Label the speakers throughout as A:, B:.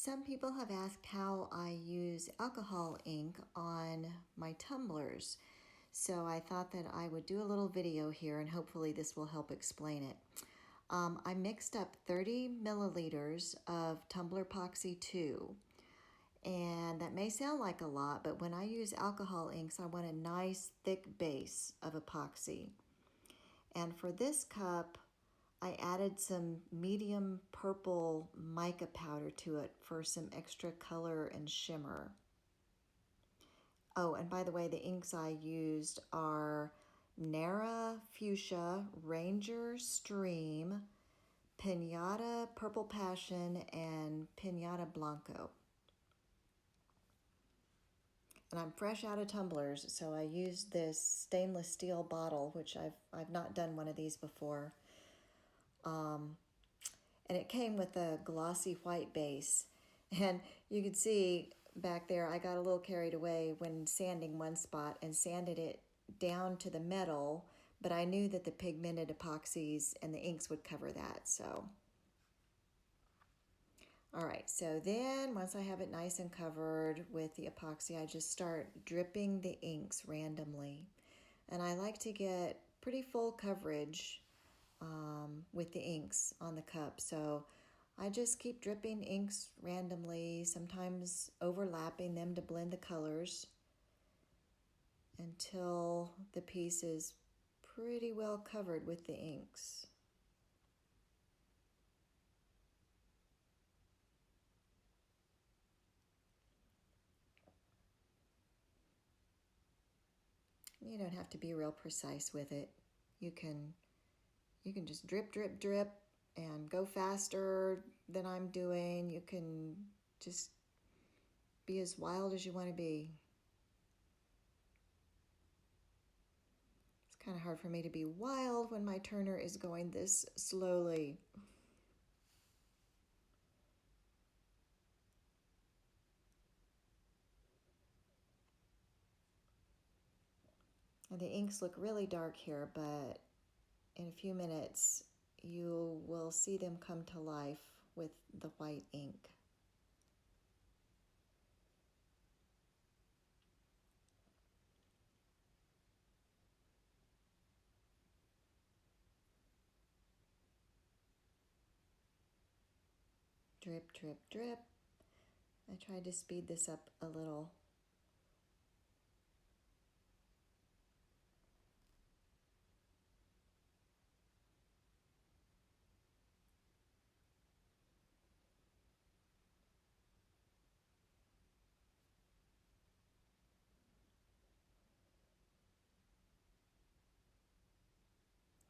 A: Some people have asked how I use alcohol ink on my tumblers. So I thought that I would do a little video here and hopefully this will help explain it. I mixed up 30 milliliters of Tumbler Epoxy 2. And that may sound like a lot, but when I use alcohol inks, I want a nice thick base of epoxy. And for this cup, I added some medium purple mica powder to it for some extra color and shimmer. Oh, and by the way, the inks I used are Nara Fuchsia, Ranger Stream, Pinata Purple Passion, and Pinata Blanco. And I'm fresh out of tumblers, so I used this stainless steel bottle, which I've not done one of these before. And it came with a glossy white base. And you can see back there, I got a little carried away when sanding one spot and sanded it down to the metal, but I knew that the pigmented epoxies and the inks would cover that, so. All right, so then once I have it nice and covered with the epoxy, I just start dripping the inks randomly. And I like to get pretty full coverage with the inks on the cup. So I just keep dripping inks randomly, sometimes overlapping them to blend the colors until the piece is pretty well covered with the inks. You don't have to be real precise with it. You can just drip, drip, drip and go faster than I'm doing. You can just be as wild as you want to be. It's kind of hard for me to be wild when my turner is going this slowly. And the inks look really dark here, but in a few minutes you will see them come to life with the white ink. Drip, drip, drip. I tried to speed this up a little.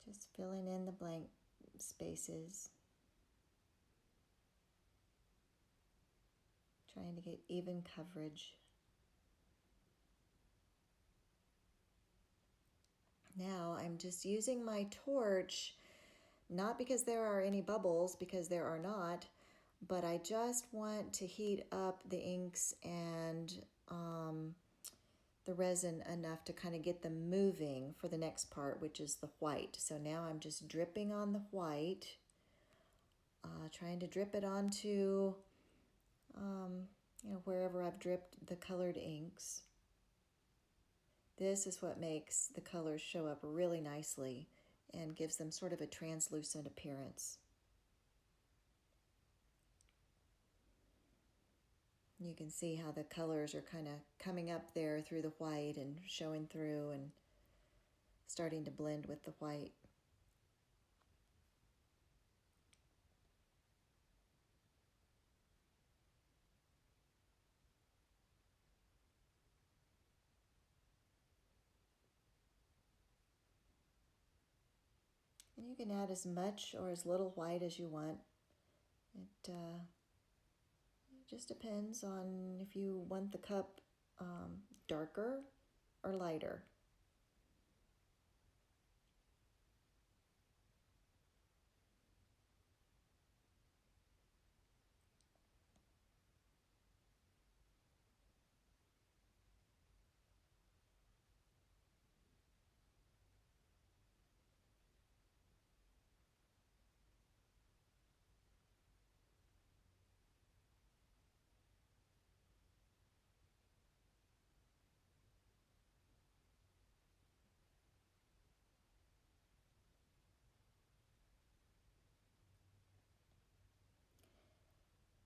A: Just filling in the blank spaces. Trying to get even coverage. Now I'm just using my torch, not because there are any bubbles, because there are not, but I just want to heat up the inks and the resin enough to kind of get them moving for the next part, which is the white. So now I'm just dripping on the white, trying to drip it onto wherever I've dripped the colored inks. This is what makes the colors show up really nicely and gives them sort of a translucent appearance. You can see how the colors are kind of coming up there through the white and showing through and starting to blend with the white. And you can add as much or as little white as you want. It just depends on if you want the cup darker or lighter.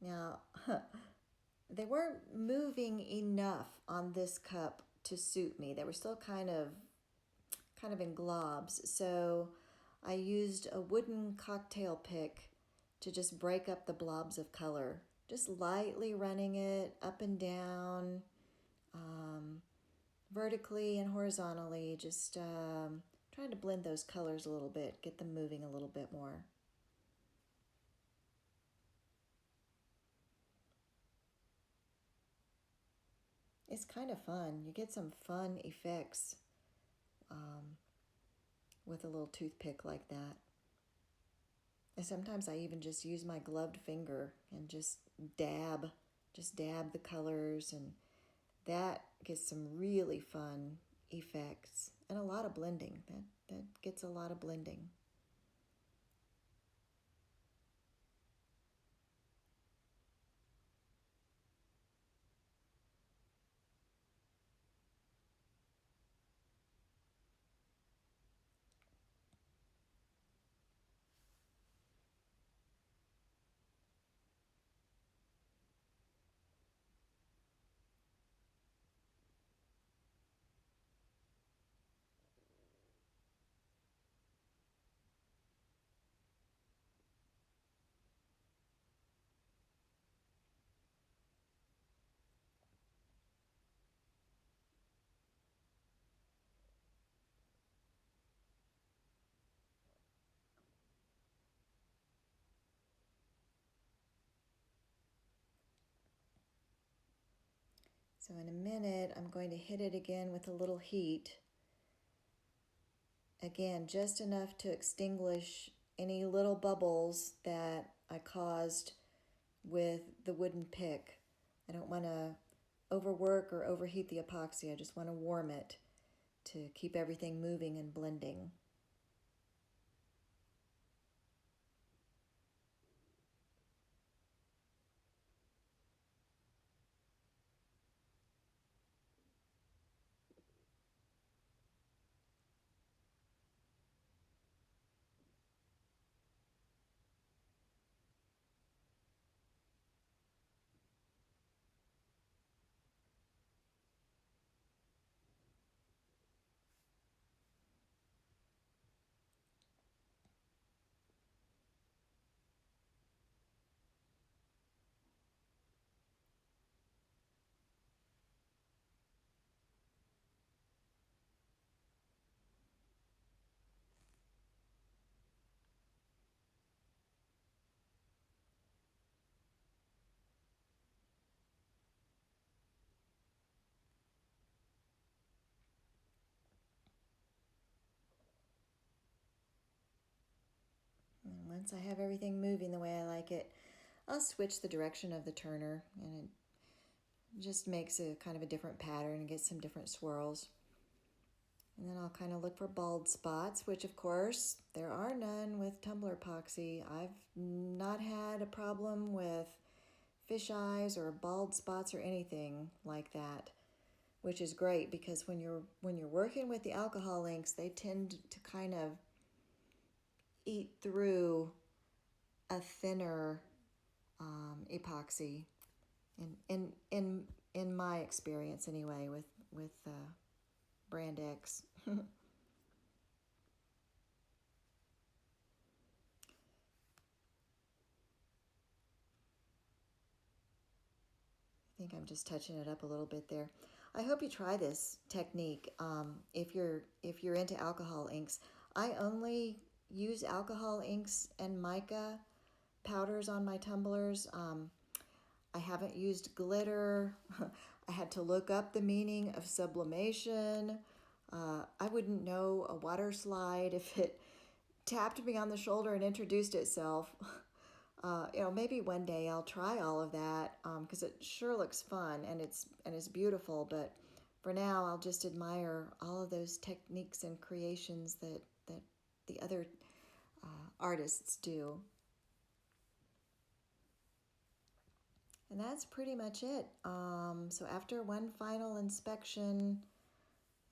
A: Now, they weren't moving enough on this cup to suit me. They were still kind of in globs. So I used a wooden cocktail pick to just break up the blobs of color, just lightly running it up and down, vertically and horizontally, just trying to blend those colors a little bit, get them moving a little bit more. It's kind of fun. You get some fun effects um, with a little toothpick like that. And sometimes I even just use my gloved finger and dab, just dab the colors, and that gets some really fun effects and a lot of blending. That gets a lot of blending. So in a minute, I'm going to hit it again with a little heat. Again, just enough to extinguish any little bubbles that I caused with the wooden pick. I don't want to overwork or overheat the epoxy. I just want to warm it to keep everything moving and blending. And once I have everything moving the way I like it, I'll switch the direction of the turner, and it just makes a kind of a different pattern and gets some different swirls. And then I'll kind of look for bald spots, which of course there are none with tumbler epoxy. I've not had a problem with fish eyes or bald spots or anything like that, which is great because when you're working with the alcohol inks, they tend to kind of eat through a thinner epoxy. In my experience, anyway, with brand X. I think I'm just touching it up a little bit there. I hope you try this technique if you're into alcohol inks. I only use alcohol inks and mica powders on my tumblers. I haven't used glitter. I had to look up the meaning of sublimation. I wouldn't know a water slide if it tapped me on the shoulder and introduced itself. Maybe one day I'll try all of that because it sure looks fun and it's beautiful. But for now, I'll just admire all of those techniques and creations that the other artists do. And that's pretty much it. So after one final inspection,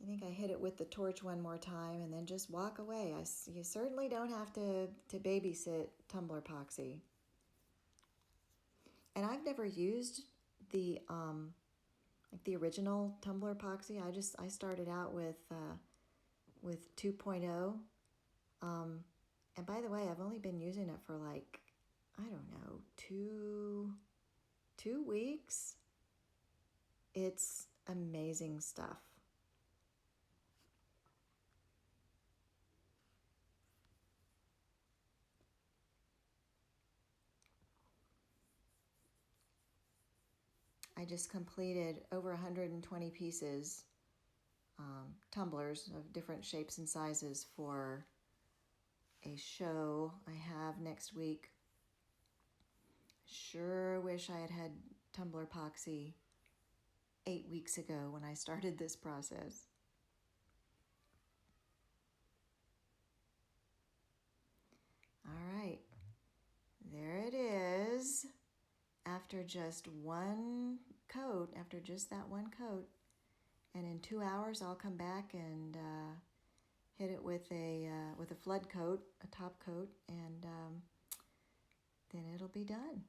A: I think I hit it with the torch one more time and then just walk away. You certainly don't have to babysit tumbler epoxy. And I've never used the like the original Tumbler epoxy. I started out with 2.0. And by the way, I've only been using it for like, I don't know, two weeks. It's amazing stuff. I just completed over 120 pieces, tumblers of different shapes and sizes for a show I have next week. Sure wish I had tumbler epoxy 8 weeks ago when I started this process. All right, there it is. After just one coat, after just that one coat, and in 2 hours I'll come back and hit it with a flood coat, a top coat, and then it'll be done.